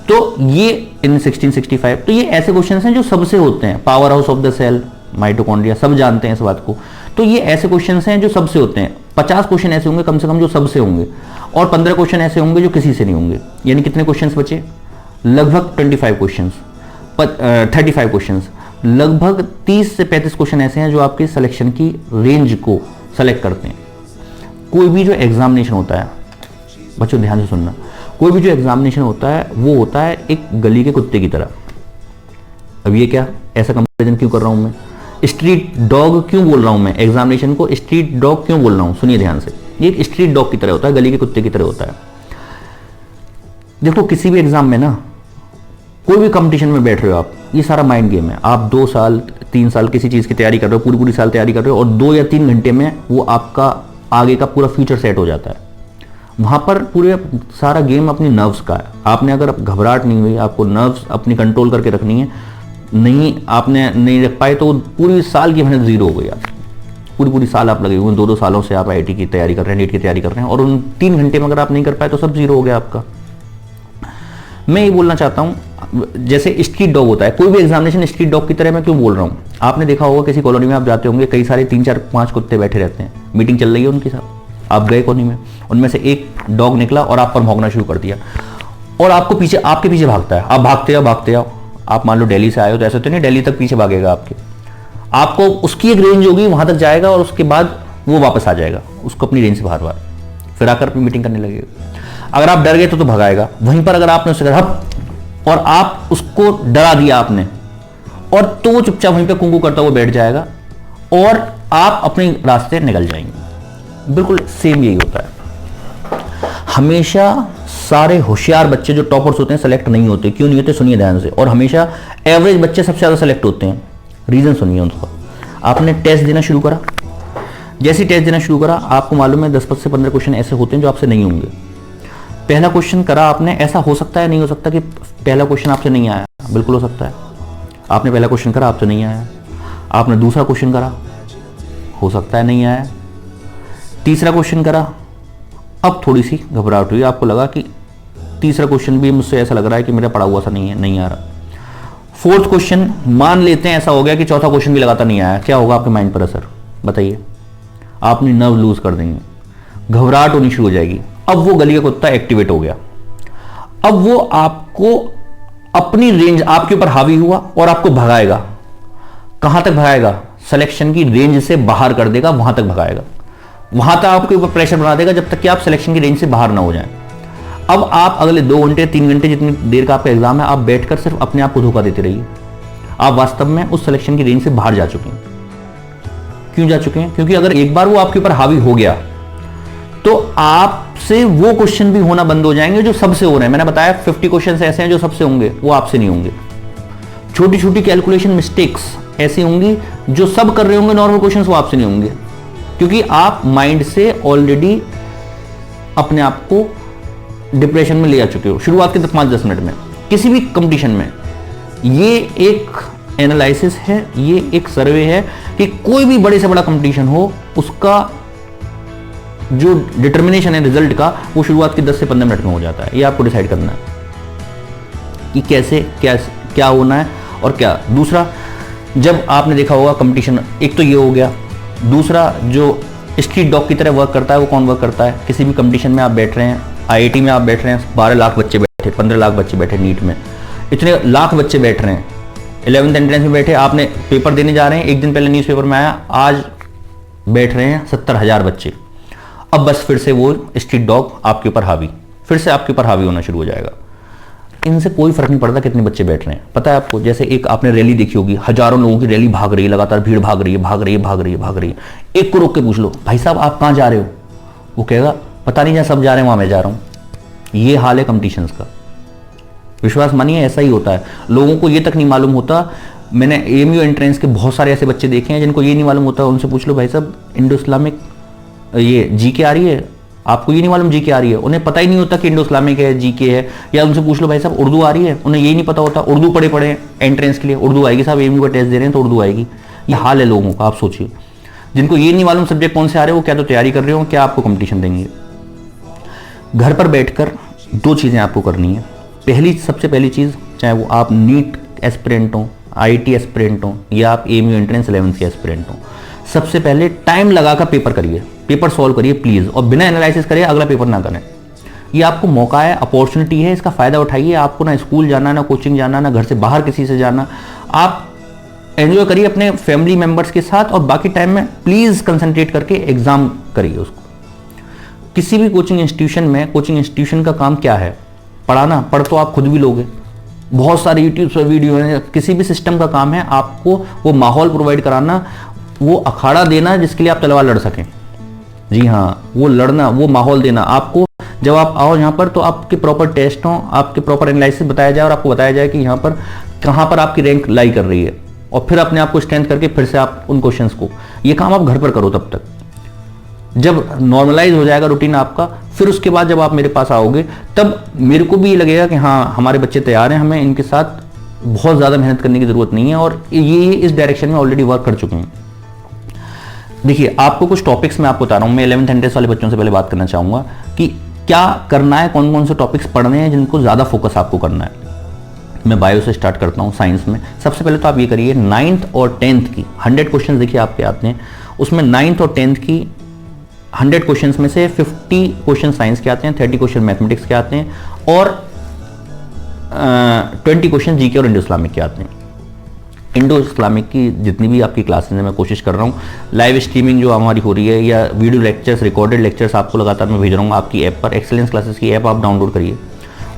तो ये इन 1665, तो ये ऐसे क्वेश्चन हैं जो सबसे होते हैं। Power house of the cell, mitochondria, सब जानते हैं इस बात को। तो ये ऐसे क्वेश्चन हैं जो सबसे होते हैं। 50 क्वेश्चन ऐसे होंगे कम से कम जो सबसे होंगे, और 15 क्वेश्चन ऐसे होंगे जो किसी से नहीं होंगे। यानी कितने क्वेश्चंस बचे? लगभग 25 क्वेश्चंस, 35 क्वेश्चंस, लगभग 30 से 35 क्वेश्चन ऐसे हैं जो आपके सिलेक्शन की रेंज को सेलेक्ट करते हैं। कोई भी जो एग्जामिनेशन होता है, बच्चों ध्यान से सुनना, कोई भी जो एग्जामिनेशन होता है वो होता है एक गली के कुत्ते की तरह। अब ये क्या, ऐसा कंपैरिजन क्यों कर रहा हूं मैं? स्ट्रीट डॉग क्यों बोल रहा हूं मैं? एग्जामिनेशन को स्ट्रीट डॉग क्यों बोल रहा हूं? सुनिए ध्यान से। ये एक स्ट्रीट डॉग की तरह होता है, गली के कुत्ते की तरह होता है। देखो किसी भी एग्जाम में ना, कोई भी कंपटीशन में बैठ रहे हो आप, ये सारा माइंड गेम है। आप 2 साल 3 साल किसी चीज की तैयारी कर रहे हो, पूरी साल तैयारी कर रहे हो, और 2 या 3 घंटे में वो आपका आगे का पूरा फ्यूचर सेट हो जाता है। वहां पर पूरे सारा गेम अपनी नर्व्स का है। आपने अगर घबराहट नहीं हुई, आपको नर्व्स अपनी कंट्रोल करके रखनी है, नहीं आपने नहीं रख पाए तो पूरी साल की मेहनत जीरो हो गई। आप पूरी साल आप लगे हुए, 2-2 सालों से आप आईआईटी की तैयारी कर रहे हैं, नीट की तैयारी कर रहे हैं, और उन 3 घंटे में अगर आप नहीं कर पाए तो सब जीरो हो गया आपका। मैं ये बोलना चाहता हूं, जैसे स्ट्रीट डॉग होता है, कोई भी एग्जामिनेशन स्ट्रीट डॉग की तरह मैं क्यों बोल रहा हूं? आपने देखा होगा किसी कॉलोनी में आप जाते होंगे, कई सारे 3-4-5 कुत्ते बैठे रहते हैं, मीटिंग चल रही है उनके साथ, आप गए कॉलोनी में, उनमें से एक डॉग निकला और आप पर भौंकना शुरू कर दिया, और आपके पीछे भागता है। आप भागते आओ। आप मान लो दिल्ली से आए हो तो ऐसा तो नहीं दिल्ली तक पीछे भागेगा आपको उसकी एक रेंज होगी, वहां तक जाएगा और उसके बाद वो वापस आ जाएगा, उसको अपनी रेंज से बाहर। फिर आकर अपनी मीटिंग करने लगेगा। अगर आप डर गए तो भगाएगा। वहीं पर अगर आपने उससे कहा हप और आप उसको डरा दिया आपने, और तो वो चुपचाप वहीं पे कुंकू करता हुआ बैठ जाएगा और आप अपने रास्ते निकल जाएंगे। बिल्कुल सेम यही होता है। हमेशा सारे होशियार बच्चे जो टॉपर्स होते हैं सेलेक्ट नहीं होते। क्यों नहीं होते? सुनिए ध्यान से। और हमेशा एवरेज बच्चे सबसे ज्यादा सेलेक्ट होते हैं। रीजन सुनिए उनका। आपने टेस्ट देना शुरू करा, जैसे टेस्ट देना शुरू करा आपको मालूम है 10 से 15 क्वेश्चन ऐसे होते हैं जो आपसे नहीं होंगे। पहला क्वेश्चन करा आपने, ऐसा हो सकता है नहीं हो सकता कि पहला क्वेश्चन आपसे नहीं आया? बिल्कुल हो सकता है। आपने पहला क्वेश्चन करा आपसे नहीं आया, आपने दूसरा क्वेश्चन करा, हो सकता है नहीं आया, तीसरा क्वेश्चन करा, अब थोड़ी सी घबराहट हुई, आपको लगा कि तीसरा क्वेश्चन भी मुझसे ऐसा लग रहा है कि मेरा पढ़ा हुआ सा नहीं है, नहीं आ रहा। फोर्थ क्वेश्चन मान लेते हैं ऐसा हो गया कि चौथा क्वेश्चन भी लगातार नहीं आया, क्या होगा आपके माइंड पर असर? बताइए। आपने नर्व लूज कर देंगे, घबराहट होनी शुरू हो जाएगी। अब वो गली का कुत्ता एक्टिवेट हो गया। अब वो आपको अपनी रेंज आपके ऊपर हावी हुआ और आपको भगाएगा। कहां तक भगाएगा? सिलेक्शन की रेंज से बाहर कर देगा, वहां तक भगाएगा। वहां तक आपके ऊपर प्रेशर बना देगा जब तक कि आप सिलेक्शन की रेंज से बाहर ना हो जाएं। अब आप अगले 2 घंटे 3 घंटे जितनी देर का आपका एग्जाम है, आप बैठकर सिर्फ अपने आप को धोखा देते रहिए। आप वास्तव में उस सिलेक्शन की रेंज से बाहर जा चुके हैं। क्यों जा चुके हैं? क्योंकि अगर एक बार वो आपके ऊपर हावी हो गया तो आपसे वो क्वेश्चन भी होना बंद हो जाएंगे जो सबसे हो रहे हैं। मैंने बताया 50 क्वेश्चन ऐसे हैं जो सबसे होंगे, वो आपसे नहीं होंगे। छोटी छोटी कैलकुलेशन मिस्टेक्स ऐसी होंगी जो सब कर रहे होंगे नॉर्मल क्वेश्चंस, वो आपसे नहीं होंगे, क्योंकि आप माइंड से ऑलरेडी अपने आप को डिप्रेशन में ले आ चुके हो शुरुआत के 5-10 मिनट में। किसी भी कंपटीशन में ये एक एनालिसिस है, ये एक सर्वे है कि कोई भी बड़े से बड़ा कंपटीशन हो, उसका जो डिटर्मिनेशन है रिजल्ट का, वो शुरुआत के 10 से 15 मिनट में हो जाता है। ये आपको डिसाइड करना है कि कैसे क्या होना है और क्या। दूसरा, जब आपने देखा होगा कंपटीशन, एक तो ये हो गया। दूसरा, जो स्ट्रीट डॉग की तरह वर्क करता है, वो कौन वर्क करता है? किसी भी कंपटीशन में आप बैठ रहे हैं, आईआईटी में आप बैठ रहे हैं, 12 लाख बच्चे बैठे, 15 लाख बच्चे बैठे, नीट में इतने लाख बच्चे बैठ रहे हैं, 11th एंट्रेंस में बैठे, आपने पेपर देने जा रहे हैं, एक दिन पहले न्यूज़पेपर में आया आज बैठ रहे हैं 70,000 बच्चे। अब बस फिर से वो स्ट्रीट डॉग आपके ऊपर हावी, फिर से आपके ऊपर हावी होना शुरू हो जाएगा। इनसे कोई फर्क नहीं पड़ता कितने बच्चे बैठ रहे हैं। पता है आपको, जैसे एक आपने रैली देखी होगी, हजारों लोगों की रैली भाग रही है, लगातार भीड़ भाग रही है। एक को रोक के पूछ लो, भाई साहब आप कहां जा रहे हो? वो कहेगा पता नहीं, जहां सब जा रहे हैं वहां मैं जा रहा हूं। ये हाल है कंपटीशंस का। विश्वास मानिए ऐसा ही होता है। लोगों को ये तक नहीं मालूम होता। मैंने एएमयू एंट्रेंस के बहुत सारे ऐसे बच्चे देखे हैं जिनको ये नहीं मालूम होता। उनसे पूछ लो, भाई साहब इंडो इस्लामिक ये जीके आ रही है, आपको ये नहीं मालूम जीके आ रही है? उन्हें पता ही नहीं होता कि इंडो इस्लामिक है, जीके है। या उनसे पूछ लो, भाई साहब उर्दू आ रही है, उन्हें यही नहीं पता होता। उर्दू पढ़े एंट्रेंस के लिए, उर्दू आएगी साहब, एएमयू का टेस्ट दे रहे हैं तो उर्दू आएगी। ये हाल है लोगों का। आप सोचिए, जिनको ये नहीं मालूम सब्जेक्ट कौन से आ रहे हो, क्या तो तैयारी कर रहे हो, क्या आपको कंपटीशन देंगे। घर पर बैठकर 2 चीजें आपको करनी है। सबसे पहली चीज, चाहे वो आप नीट एस्पिरेंट हो, आईआईटी एस्पिरेंट हो, या आप एएमयू एंट्रेंस 11th के एस्पिरेंट हो, सबसे पहले टाइम लगाकर पेपर करिए, पेपर सॉल्व करिए प्लीज, और बिना एनालिसिस करिए अगला पेपर ना करें। ये आपको मौका है, अपॉर्चुनिटी है, इसका फायदा उठाइए। आपको ना स्कूल जाना, ना कोचिंग जाना, ना घर से बाहर किसी से जाना। आप एंजॉय करिए अपने फैमिली मेंबर्स के साथ, और बाकी टाइम में प्लीज कंसंट्रेट करके एग्जाम करिए उसको। किसी भी कोचिंग इंस्टीट्यूशन का काम क्या है? पढ़ाना। पढ़ तो आप खुद भी लोगे, बहुत सारे यूट्यूब पर वीडियो हैं। किसी भी सिस्टम का काम है आपको वो माहौल प्रोवाइड कराना, वो अखाड़ा देना जिसके लिए आप तलवार लड़ सकें। जी हाँ, वो लड़ना, वो माहौल देना आपको। जब आप आओ यहाँ पर तो आपके प्रॉपर टेस्ट हो, आपके प्रॉपर एनालिसिस बताया जाए और आपको बताया जाए कि यहाँ पर कहाँ पर आपकी रैंक लाई कर रही है, और फिर अपने आप को स्ट्रेंथ करके फिर से आप उन क्वेश्चंस को, ये काम आप घर पर करो। तब तक जब नॉर्मलाइज हो जाएगा रूटीन आपका, फिर उसके बाद जब आप मेरे पास आओगे तब मेरे को भी ये लगेगा कि हाँ हमारे बच्चे तैयार हैं, हमें इनके साथ बहुत ज़्यादा मेहनत करने की ज़रूरत नहीं है, और ये इस डायरेक्शन में ऑलरेडी वर्क कर चुके हैं। देखिए, आपको कुछ टॉपिक्स मैं आपको बता रहा हूँ। मैं 11th एंट्रेंस वाले बच्चों से पहले बात करना चाहूँगा कि क्या करना है, कौन कौन से टॉपिक्स पढ़ने हैं जिनको ज़्यादा फोकस आपको करना है। मैं बायो से स्टार्ट करता हूँ, साइंस में। सबसे पहले तो आप ये करिए, 9th और 10th की 100 क्वेश्चन देखिए आपके आते हैं, उसमें 9th और 10th की 100 क्वेश्चंस में से 50 क्वेश्चन साइंस के आते हैं, 30 क्वेश्चन मैथमेटिक्स के आते हैं, और 20 क्वेश्चन जीके और इंडो इस्लामिक के आते हैं। इंडो इस्लामिक की जितनी भी आपकी क्लासेस हैं मैं कोशिश कर रहा हूँ, लाइव स्ट्रीमिंग जो हमारी हो रही है या वीडियो लेक्चर्स, रिकॉर्डेड लेक्चर्स आपको लगातार मैं भेज रहा हूँ आपकी ऐप पर। एक्सेलेंस क्लासेस की ऐप आप डाउनलोड करिए,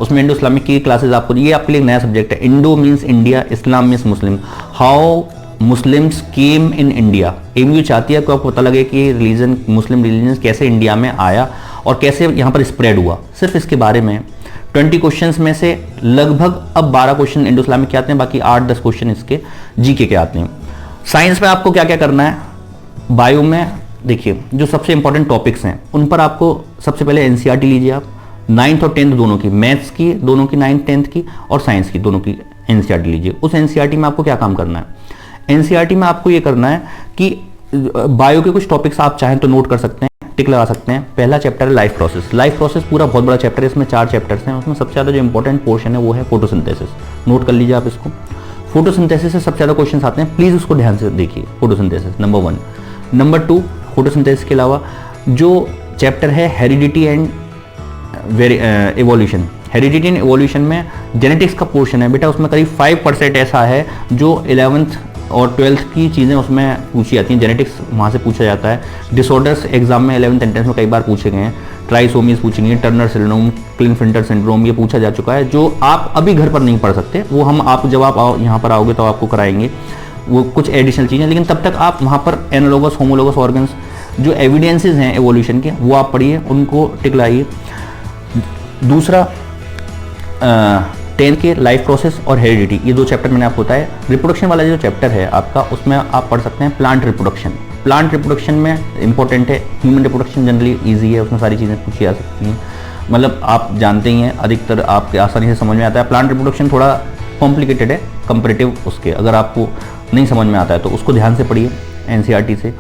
उसमें इंडो इस्लामिक की क्लासेस आपको, ये आपके लिए नया सब्जेक्ट है। Indo means India, Islam means Muslim, how Muslims came in India. MU चाहती है कि आपको पता लगे कि रिलीजन, मुस्लिम रिलीजन कैसे इंडिया में आया और कैसे यहाँ पर स्प्रेड हुआ। सिर्फ इसके बारे में 20 क्वेश्चंस में से लगभग अब 12 क्वेश्चन इंडो इस्लामिक के आते हैं, बाकी 8-10 क्वेश्चन इसके जीके के आते हैं। साइंस में आपको क्या क्या करना है, बायो में देखिए जो सबसे इंपॉर्टेंट टॉपिक्स हैं उन पर आपको सबसे पहले एनसीईआरटी लीजिए आप, 9th और 10th दोनों की, मैथ्स की दोनों की 9th 10th की और साइंस की दोनों की एनसीईआरटी लीजिए। उस एनसीईआरटी में आपको क्या काम करना है, एनसीईआरटी में आपको ये करना है कि बायो के कुछ टॉपिक्स आप चाहें तो नोट कर सकते हैं, टिक लगा सकते हैं। पहला चैप्टर है लाइफ प्रोसेस। लाइफ प्रोसेस पूरा बहुत बड़ा चैप्टर है, इसमें 4 चैप्टर्स हैं। उसमें सबसे ज़्यादा जो इंपॉर्टेंट पोर्शन है वो है फोटोसिंथेसिस। नोट कर लीजिए आप इसको, फोटोसिंथेसिस से सबसे ज़्यादा क्वेश्चन आते हैं, प्लीज़ उसको ध्यान से देखिए। Photosynthesis number 1। नंबर 2, फोटोसिंथेसिस के अलावा जो चैप्टर है heredity and evolution. Heredity and evolution में जेनेटिक्स का पोर्शन है बेटा, उसमें करीब 5% ऐसा है जो 11th और 12th की चीज़ें उसमें पूछी जाती हैं, जेनेटिक्स वहाँ से पूछा जाता है। डिसऑर्डर्स एग्जाम में 11th एंट्रेंस में कई बार पूछे गए हैं, ट्राइसोमीज पूछी गई है, टर्नर सिंड्रोम, क्लिनफिल्टर सिंड्रोम, ये पूछा जा चुका है, जो आप अभी घर पर नहीं पढ़ सकते, वो हम आप जब आप यहाँ पर आओगे तो आपको कराएंगे वो कुछ एडिशनल चीज़ें। लेकिन तब तक आप वहाँ पर एनालोगस होमोलोगस ऑर्गन्स जो एविडेंसेस हैं एवोल्यूशन के वो आप पढ़िए, उनको टिक लाइए। दूसरा 10th के लाइफ प्रोसेस और हेरिडिटी, ये 2 चैप्टर मैंने आपको बताया। रिप्रोडक्शन वाला जो चैप्टर है आपका, उसमें आप पढ़ सकते हैं प्लांट रिप्रोडक्शन। प्लांट रिप्रोडक्शन में इंपॉर्टेंट है, ह्यूमन रिप्रोडक्शन जनरली इजी है, उसमें सारी चीज़ें पूछी जा सकती हैं, मतलब आप जानते ही हैं, अधिकतर आपके आसानी से समझ में आता है। प्लांट रिप्रोडक्शन थोड़ा कॉम्प्लिकेटेड है कंपेरेटिव उसके, अगर आपको नहीं समझ में आता है तो उसको ध्यान से पढ़िए एनसीईआरटी से।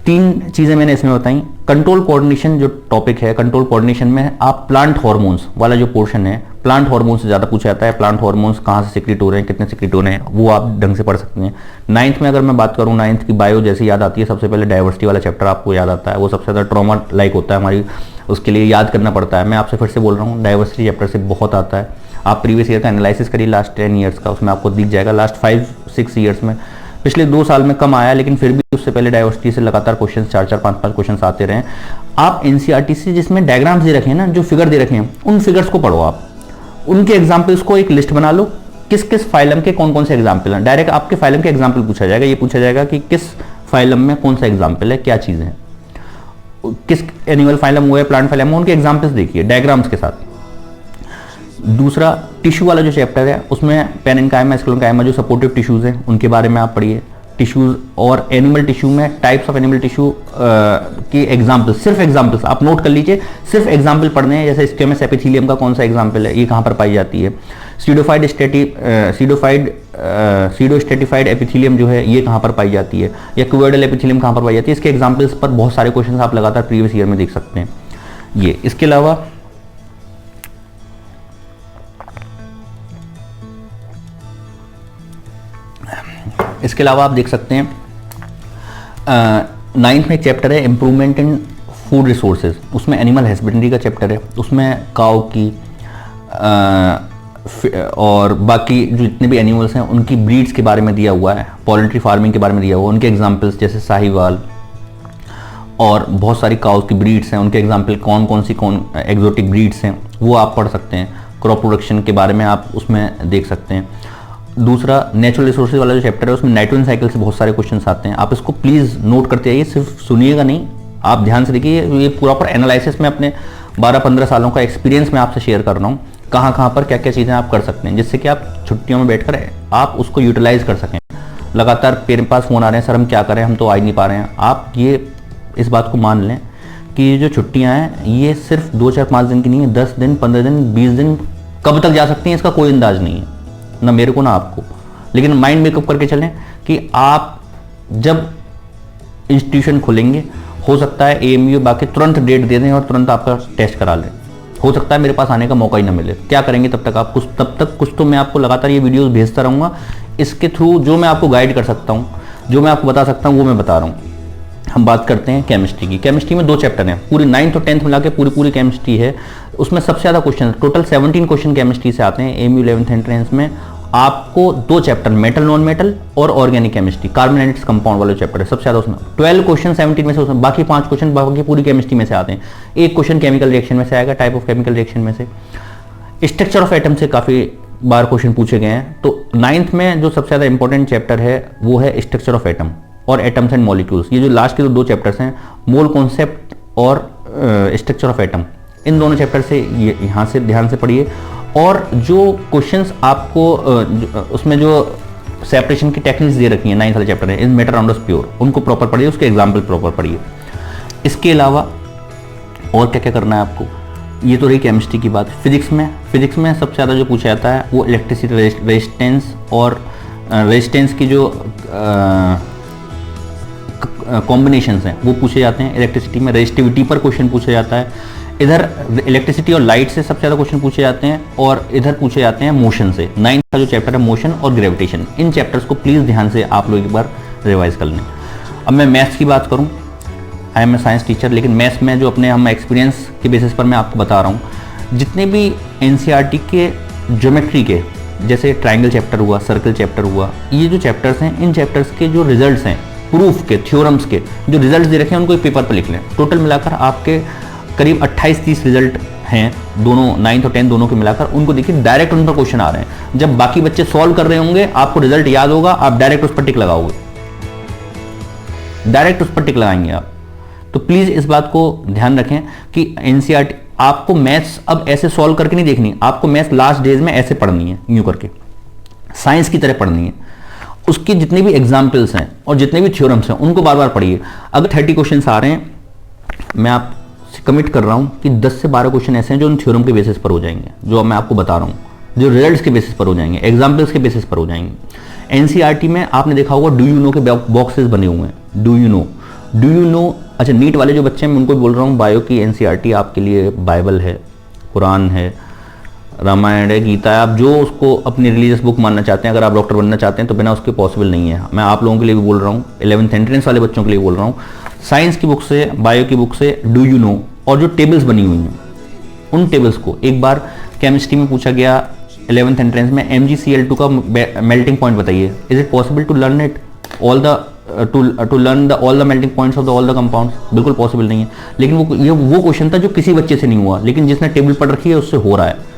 3 चीज़ें मैंने इसमें बताई। कंट्रोल कोऑर्डिनेशन जो टॉपिक है, कंट्रोल कोऑर्डिनेशन में आप प्लांट हार्मोन्स वाला जो पोर्शन है, प्लांट हार्मोन्स से ज़्यादा पूछा जाता है। प्लांट हार्मोन्स कहाँ से सिक्रीट हो रहे हैं, कितने सिक्रीट हो रहे हैं, वो आप ढंग से पढ़ सकते हैं। 9th में अगर मैं बात करूँ, 9th की बायो जैसे याद आती है, सबसे पहले डाइवर्सिटी वाला चैप्टर आपको याद आता है, वो सबसे ज़्यादा ट्रॉमा लाइक होता है हमारी, उसके लिए याद करना पड़ता है। मैं आपसे फिर से बोल रहा हूँ, डाइवर्सिटी चैप्टर से बहुत आता है। आप प्रीवियस ईयर का एनालिसिस करिए लास्ट 10 ईयर्स का, उसमें आपको दिख जाएगा। लास्ट 5-6 ईयर्स में, पिछले 2 साल में कम आया, लेकिन फिर भी उससे पहले डाइवर्सिटी से लगातार क्वेश्चन 4-4, 5-5 क्वेश्चन आते रहे। आप एनसीईआरटी से जिसमें डायग्राम्स दे रखे हैं ना, जो फिगर दे रखे हैं, उन फिगर्स को पढ़ो आप, उनके एग्जाम्पल्स को एक लिस्ट बना लो, किस किस फाइलम के कौन कौन से एग्जाम्पल हैं। डायरेक्ट आपके फाइलम के एग्जाम्पल पूछा जाएगा, ये पूछा जाएगा कि किस फाइलम में कौन सा एग्जाम्पल है, क्या चीज़ें हैं, किस एनिमल फाइलम हुआ है, प्लांट फाइलम हुआ, उनके एग्जाम्पल्स देखिए डायग्राम्स के साथ। दूसरा टिश्यू वाला जो चैप्टर है, उसमें पेरेन्काइमा, स्क्लेरोकाइमा जो सपोर्टिव टिश्यूज हैं उनके बारे में आप पढ़िए। टिश्यूज और एनिमल टिश्यू में टाइप्स ऑफ एनिमल टिश्यू के एग्जाम्पल, सिर्फ एग्जाम्पल्स आप नोट कर लीजिए, सिर्फ एग्जाम्पल पढ़ने हैं। जैसे स्क्वेमस एपिथेलियम का कौन सा एग्जाम्पल है, ये कहाँ पर पाई जाती है। सीडोस्टेटिफाइड एपिथेलियम जो है ये कहाँ पर पाई जाती है, या क्यूबोइडल एपिथेलियम कहाँ पर पाई जाती है। इसके एग्जाम्पल्स पर बहुत सारे क्वेश्चन आप लगातार प्रीवियस ईयर में देख सकते हैं। ये इसके अलावा आप देख सकते हैं 9th में एक चैप्टर है इम्प्रूवमेंट इन फूड रिसोर्सेज, उसमें एनिमल हस्बेंड्री का चैप्टर है, उसमें काऊ की और बाकी जो जितने भी एनिमल्स हैं उनकी ब्रीड्स के बारे में दिया हुआ है, पोल्ट्री फार्मिंग के बारे में दिया हुआ है, उनके एग्जाम्पल्स जैसे साहिवाल और बहुत सारी काउस की ब्रीड्स हैं, उनके एग्जाम्पल कौन कौन सी एग्जोटिक ब्रीड्स हैं वो आप पढ़ सकते हैं। क्रॉप प्रोडक्शन के बारे में आप उसमें देख सकते हैं। दूसरा नेचुरल रिसोर्सेज वाला जो चैप्टर है उसमें नाइट्रोजन साइकिल से बहुत सारे क्वेश्चंस आते हैं, आप इसको प्लीज़ नोट करते आइए, सिर्फ सुनिएगा नहीं, आप ध्यान से देखिए। ये प्रॉपर एनालिसिस में अपने 12-15 सालों का एक्सपीरियंस मैं आपसे शेयर कर रहा हूँ, कहाँ कहाँ पर क्या क्या चीज़ें आप कर सकते हैं, जिससे कि आप छुट्टियों में बैठकर आप उसको यूटिलाइज कर सकें। लगातार मेरे पास फ़ोन आ रहे हैं, सर हम क्या करें, हम तो आ ही नहीं पा रहे हैं। आप ये इस बात को मान लें कि ये जो छुट्टियाँ हैं ये सिर्फ 2-4-5 दिन की नहीं है, 10 दिन, 15 दिन, 20 दिन कब तक जा सकती हैं इसका कोई अंदाज नहीं है, ना मेरे को ना आपको। लेकिन माइंड मेकअप करके चलें कि आप जब इंस्टीट्यूशन खुलेंगे, हो सकता है एएमयू बाकी तुरंत डेट दे दें और तुरंत आपका टेस्ट करा लें, हो सकता है मेरे पास आने का मौका ही ना मिले। क्या करेंगे तब तक आप? तब तक कुछ तो मैं आपको लगातार ये वीडियोस भेजता रहूँगा, इसके थ्रू जो मैं आपको गाइड कर सकता हूँ, जो मैं आपको बता सकता हूँ वो मैं बता रहा हूँ। हम बात करते हैं केमिस्ट्री की। केमिस्ट्री में 2 चैप्टर हैं, पूरी 9th और 10th मिला के पूरी केमिस्ट्री है। उसमें सबसे ज़्यादा क्वेश्चन, टोटल 17 क्वेश्चन केमिस्ट्री से आते हैं एएमयू 11th एंट्रेंस में। आपको 2 चैप्टर मेटल नॉन मेटल और organic chemistry carbon analytics compound वाले चैप्टर है सबसे ज्यादा उसमें 12 क्वेश्चन 17 में से उसमें, बाकी 5 क्वेश्चन बाकी पूरी केमिस्ट्री में से आते हैं। एक क्वेश्चन केमिकल रिएक्शन में से आएगा, टाइप ऑफ केमिकल रिएक्शन में से। स्ट्रक्चर ऑफ एटम से काफी बार क्वेश्चन पूछे गए हैं। तो 9th में जो सबसे ज्यादा इंपॉर्टेंट चैप्टर है वो है स्ट्रक्चर ऑफ एटम और एटम्स एंड मॉलिक्यूल्स। ये जो लास्ट के 2 चैप्टर्स हैं, मोल कॉन्सेप्ट और स्ट्रक्चर ऑफ एटम, इन दोनों चैप्टर से यहाँ से ध्यान से पढ़िए। और जो क्वेश्चंस आपको उसमें जो सेपरेशन की टेक्निक्स दे रखी हैं 9th वाले चैप्टर में, इन मेटर राउंडस प्योर, उनको प्रॉपर पढ़िए, उसके एग्जाम्पल प्रॉपर पढ़िए। इसके अलावा और क्या क्या करना है आपको, ये तो रही केमिस्ट्री की बात। फिजिक्स में सबसे ज़्यादा जो पूछा जाता है वो इलेक्ट्रिसिटी रेजिस्टेंस और रेजिस्टेंस की जो कॉम्बिनेशंस हैं वो पूछे जाते हैं। इलेक्ट्रिसिटी में रेजिस्टिविटी पर क्वेश्चन पूछा जाता है। इधर इलेक्ट्रिसिटी और लाइट से सबसे ज़्यादा क्वेश्चन पूछे जाते हैं और इधर पूछे जाते हैं मोशन से। 9th का जो चैप्टर है मोशन और ग्रेविटेशन, इन चैप्टर्स को प्लीज़ ध्यान से आप लोग एक बार रिवाइज कर लें। अब मैं मैथ्स की बात करूँ, I am a science teacher, लेकिन मैथ्स में जो अपने हम एक्सपीरियंस के बेसिस पर मैं आपको बता रहा हूँ, जितने भी एनसीईआरटी के ज्योमेट्री के, जैसे ट्राइंगल चैप्टर हुआ, सर्कल चैप्टर हुआ, ये जो चैप्टर्स हैं, इन चैप्टर्स के जो रिजल्ट्स हैं, प्रूफ के, थ्योरम्स के जो रिजल्ट्स दे रखे हैं, उनको एक पेपर पर लिख लें। टोटल मिलाकर आपके करीब 28-30 रिजल्ट हैं, दोनों 9th और 10th दोनों के मिलाकर। उनको देखिए, डायरेक्ट उन पर क्वेश्चन आ रहे हैं। जब बाकी बच्चे सॉल्व कर रहे होंगे, आपको रिजल्ट याद होगा, आप डायरेक्ट उस पर टिक लगाओगे, डायरेक्ट उस पर टिक लगाएंगे आप। तो प्लीज इस बात को ध्यान रखें कि एनसीईआरटी आपको मैथ्स अब ऐसे सॉल्व करके नहीं देखनी, आपको मैथ्स लास्ट डेज में ऐसे पढ़नी है, यूं करके साइंस की तरह पढ़नी है। उसके जितने भी एग्जाम्पल्स हैं और जितने भी थ्योरम्स हैं उनको बार बार पढ़िए। अगर 30 क्वेश्चन आ रहे हैं, मैं आपसे कमिट कर रहा हूं कि 10 से 12 क्वेश्चन ऐसे हैं जो उन थ्योरम के बेसिस पर हो जाएंगे, जो मैं आपको बता रहा हूं, जो रिजल्ट्स के बेसिस पर हो जाएंगे, एग्जाम्पल्स के बेसिस पर हो जाएंगे। एनसीईआरटी में आपने देखा होगा डू यू नो के बॉक्सेस बने हुए हैं, डू यू नो। अच्छा, नीट वाले जो बच्चे हैं मैं उनको भी बोल रहा हूँ, बायो की एनसीईआरटी आपके लिए बाइबल है, कुरान है, रामायण है, गीता है। आप जो उसको अपनी रिलीजियस बुक मानना चाहते हैं, अगर आप डॉक्टर बनना चाहते हैं तो बिना उसके पॉसिबल नहीं है। मैं आप लोगों के लिए भी बोल रहा हूँ, 11th एंट्रेंस वाले बच्चों के लिए बोल रहा हूँ, साइंस की बुक से, बायो की बुक से डू यू नो, और जो टेबल्स बनी हुई हैं उन टेबल्स को, एक बार केमिस्ट्री में पूछा गया 11th एंट्रेंस में, MgCl2 का मेल्टिंग पॉइंट बताइए, is it possible to learn it all the to learn all the melting points of the all the compounds? बिल्कुल पॉसिबल नहीं है। लेकिन वो क्वेश्चन था जो किसी बच्चे से नहीं हुआ, लेकिन जिसने टेबल पढ़ रखी है उससे हो रहा है।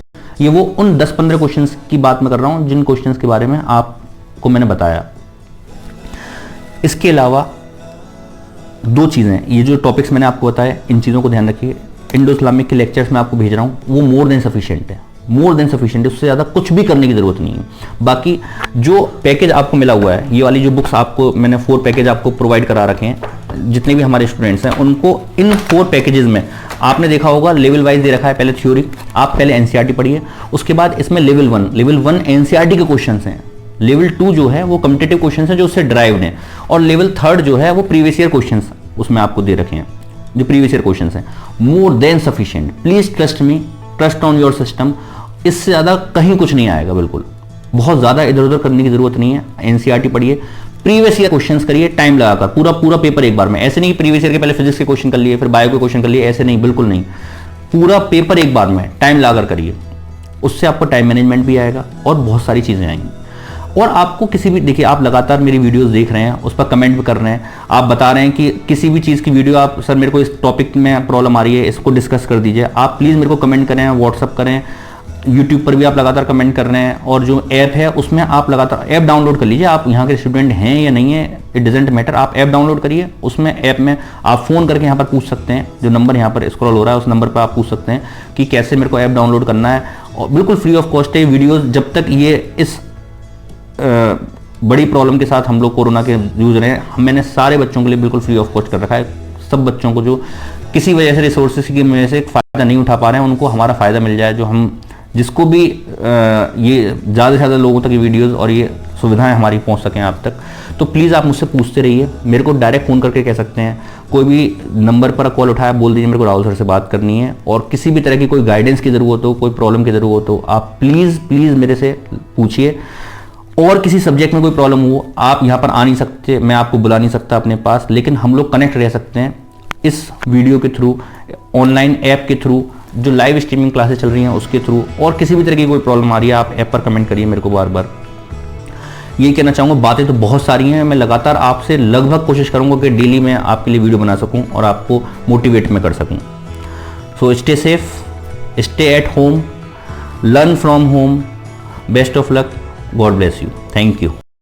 ये वो उन 10-15 क्वेश्चंस की बात मैं कर रहा हूं जिन क्वेश्चंस के बारे में आपको मैंने बताया। इसके अलावा 2 चीजें, ये जो टॉपिक्स मैंने आपको बताया, इन चीजों को ध्यान रखिए। इंडो इस्लामिक के लेक्चर्स मैं आपको भेज रहा हूं, वो मोर देन सफिशिएंट है, मोर देन सफिशिएंट है, उससे ज्यादा कुछ भी करने की जरूरत नहीं है। बाकी जो पैकेज आपको मिला हुआ है, ये वाली जो बुक्स आपको मैंने 4 पैकेज आपको प्रोवाइड करा रखे हैं, जितने भी हमारे स्टूडेंट्स हैं उनको इन 4 पैकेजेस में आपने देखा होगा लेवल वाइज दे रखा है। पहले थ्योरी, आप पहले एनसीईआरटी पढ़िए, उसके बाद इसमें लेवल 1 एनसीईआरटी के क्वेश्चंस हैं, लेवल 2 जो है वो कॉम्पिटिटिव क्वेश्चंस हैं जो उससे ड्राइव्ड हैं, और लेवल 3 जो है वो प्रीवियस ईयर क्वेश्चंस उसमें आपको दे रखे हैं, जो प्रीवियस ईयर क्वेश्चंस हैं। More than sufficient, please trust me, trust on your system. इससे ज्यादा कहीं कुछ नहीं आएगा, बिल्कुल बहुत ज्यादा इधर उधर करने की जरूरत नहीं है। एनसीईआरटी पढ़िए, प्रीवियस ईयर क्वेश्चंस करिए टाइम लगाकर, पूरा पेपर एक बार में। ऐसे नहीं प्रीवियस ईयर के पहले फिजिक्स के क्वेश्चन कर लिए फिर बायो के क्वेश्चन कर लिए, ऐसे नहीं, बिल्कुल नहीं। पूरा पेपर एक बार में टाइम लगाकर करिए, उससे आपको टाइम मैनेजमेंट भी आएगा और बहुत सारी चीजें आएंगी। और आपको किसी भी, देखिए आप लगातार मेरी वीडियोस देख रहे हैं, उस पर कमेंट भी कर रहे हैं, आप बता रहे हैं कि किसी भी चीज़ की वीडियो आप, सर मेरे को इस टॉपिक में प्रॉब्लम आ रही है, इसको डिस्कस कर दीजिए। आप प्लीज़ मेरे को कमेंट करें, व्हाट्सअप करें, यूट्यूब पर भी आप लगातार कमेंट कर रहे हैं, और जो ऐप है उसमें आप लगातार ऐप डाउनलोड कर लीजिए। आप यहाँ के स्टूडेंट हैं या नहीं है, इट डजेंट मैटर, आप ऐप डाउनलोड करिए। उसमें ऐप में आप फ़ोन करके यहाँ पर पूछ सकते हैं, जो नंबर यहाँ पर स्क्रॉल हो रहा है उस नंबर पर आप पूछ सकते हैं कि कैसे मेरे को ऐप डाउनलोड करना है, और बिल्कुल फ्री ऑफ कॉस्ट है। वीडियोज़ जब तक ये इस बड़ी प्रॉब्लम के साथ हम लोग कोरोना के जूझ रहे हैं, मैंने सारे बच्चों के लिए बिल्कुल फ्री ऑफ कॉस्ट कर रखा है। सब बच्चों को जो किसी वजह से रिसोर्सेज की वजह से फ़ायदा नहीं उठा पा रहे हैं, उनको हमारा फ़ायदा मिल जाए, जो हम जिसको भी ये ज़्यादा से ज़्यादा लोगों तक ये वीडियोज़ और ये सुविधाएं हमारी पहुंच सकें आप तक। तो प्लीज़ आप मुझसे पूछते रहिए, मेरे को डायरेक्ट फ़ोन करके कह सकते हैं, कोई भी नंबर पर कॉल उठाया बोल दीजिए मेरे को राहुल सर से बात करनी है, और किसी भी तरह की कोई गाइडेंस की ज़रूरत हो, कोई प्रॉब्लम की ज़रूरत हो, आप प्लीज़ मेरे से पूछिए। और किसी सब्जेक्ट में कोई प्रॉब्लम हो, आप यहाँ पर आ नहीं सकते, मैं आपको बुला नहीं सकता अपने पास, लेकिन हम लोग कनेक्ट रह सकते हैं इस वीडियो के थ्रू, ऑनलाइन ऐप के थ्रू, जो लाइव स्ट्रीमिंग क्लासेस चल रही हैं उसके थ्रू, और किसी भी तरह की कोई प्रॉब्लम आ रही है आप ऐप पर कमेंट करिए, मेरे को बार बार ये कहना चाहूँगा, बातें तो बहुत सारी हैं, मैं लगातार आपसे लगभग कोशिश करूँगा कि डेली मैं आपके लिए वीडियो बना सकूँ और आपको मोटिवेट मैं कर सकूँ। So stay safe, stay at home, learn from home, best of luck, God bless you, thank you.